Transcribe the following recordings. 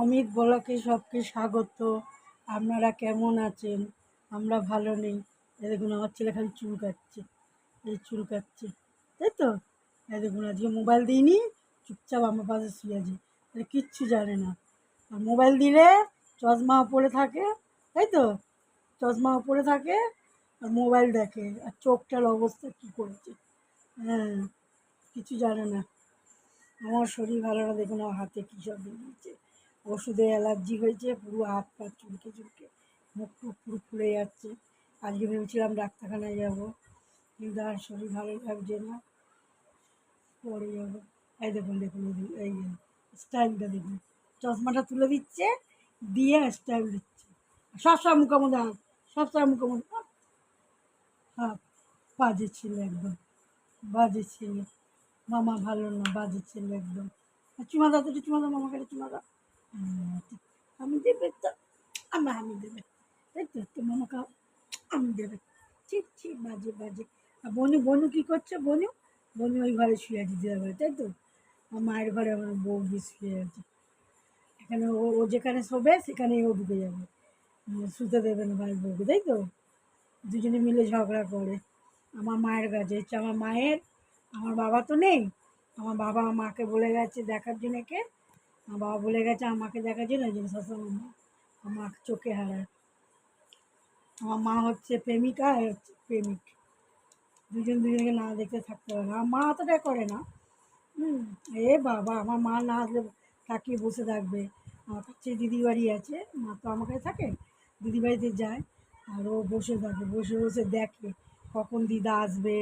অমিত ব্লকে সবকে স্বাগত। আপনারা কেমন আছেন? আমরা ভালো নেই। এই দেখুন আমার ছেলে খালি চুলকাচ্ছে, এই চুলকাচ্ছে, তাই তো। এই দেখুন আজকে মোবাইল দিইনি, চুপচাপ আমার পাশে শুয়ে আছে, কিচ্ছু জানে না। আর মোবাইল দিলে চশমা পরে থাকে, তাই তো, চশমা পরে থাকে আর মোবাইল দেখে, আর চোখটার অবস্থা কী করেছে। হ্যাঁ, কিছু জানে না। আমার শরীর ভালো না, দেখুন আমার হাতে কী সব বেরিয়েছে, ওষুধে অ্যালার্জি হয়েছে, পুরো হাত পা চুলকে চুলকে, মুখ টুক পুরো ফুলে যাচ্ছে। আজকে ভেবেছিলাম ডাক্তারখানায় যাব, কিন্তু আর শরীর ভালো লাগছে না, পরে যাবো। এই দেখুন দেখুন এই দেখুন, এই স্টাইলটা দেখুন, চশমাটা তুলে দিচ্ছে, দিয়ে স্টাইল দিচ্ছে, সবসময় মুখোমুখি হাত, সবসময় মুখোমুখি হাত, হাত। বাজে ছিল একদম, বাজে ছিল। মামা ভালো না, বাজে ছিল একদম। চুমা দাও তো, একটু চুমা দাও মামাকে, একটু চুমা দাও। আমি দেবে তো, আমি দেবে, তাই তো, তো মামাকে আমি দেবে। ঠিক ঠিক, বাজে বাজে। আর বনু, বনু কী করছে? বনু, বনু ওই ঘরে শুয়ে আছে, দিদার ঘরে, তাই তো। আমার মায়ের ঘরে আমার বৌদি শুয়ে আছে। এখানে ও ও যেখানে শোবে সেখানেই ও ঢুকে যাবে, শুতে দেবে না ভাই বউকে, তাই তো। দুজনে মিলে ঝগড়া করে। আমার মায়ের কাছে হচ্ছে আমার মায়ের, আমার বাবা তো নেই। আমার বাবা আমার মাকে বলে গেছে দেখার জন্য, কে? আমার বাবা বলে গেছে আমাকে দেখার জন্য, ওই জন্য সবসময় আমার চোখে হারায়। আমার মা হচ্ছে প্রেমিকা, আর হচ্ছে প্রেমিক, দুজন দুজনকে না দেখতে থাকতে পারে না। আমার মা অতটা করে না। হুম। এ বাবা, আমার মা না আসলে তাকিয়ে বসে থাকবে। আমার কাছে দিদি বাড়ি আছে, মা তো আমার কাছে থাকে, দিদি বাড়িতে যায়, আর ও বসে থাকে, বসে বসে দেখে কখন দিদা আসবে,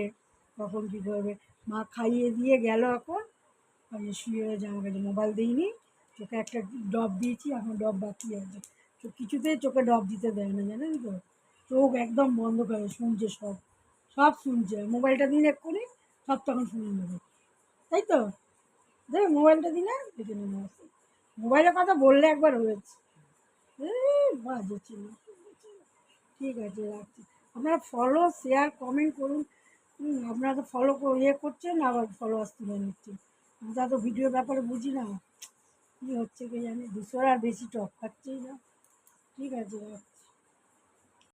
কখন কী করবে। মা খাইয়ে দিয়ে গেল, এখন আমি শুয়ে রয়েছে আমার কাছে, মোবাইল দিইনি, চোখে একটা ড্রপ দিয়েছি, এখন ড্রপ বাকি আছে। তো কিছুতেই চোখে ড্রপ দিতে দেয় না, জানেন তো। চোখ একদম বন্ধ করে শুনছে, সব সব শুনছে। মোবাইলটা দিন এক্ষুনি, সব তখন শুনে নেবে, তাই তো। দেখ মোবাইলটা দিলে দেখে নিন অবশ্যই। মোবাইলের কথা বললে একবার হয়েছে। বাজে ছিল। ঠিক আছে, রাখছি। আপনারা ফলো, শেয়ার, কমেন্ট করুন। আপনারা তো ফলো ইয়ে করছেন, আবার ফলোয়ার্স তুলে নিচ্ছেন। আমরা তো ভিডিওর ব্যাপারে বুঝি না, কী হচ্ছে কে জানে, দুশোর আর বেশি টপ খাচ্ছেই না। ঠিক আছে, রাখছি।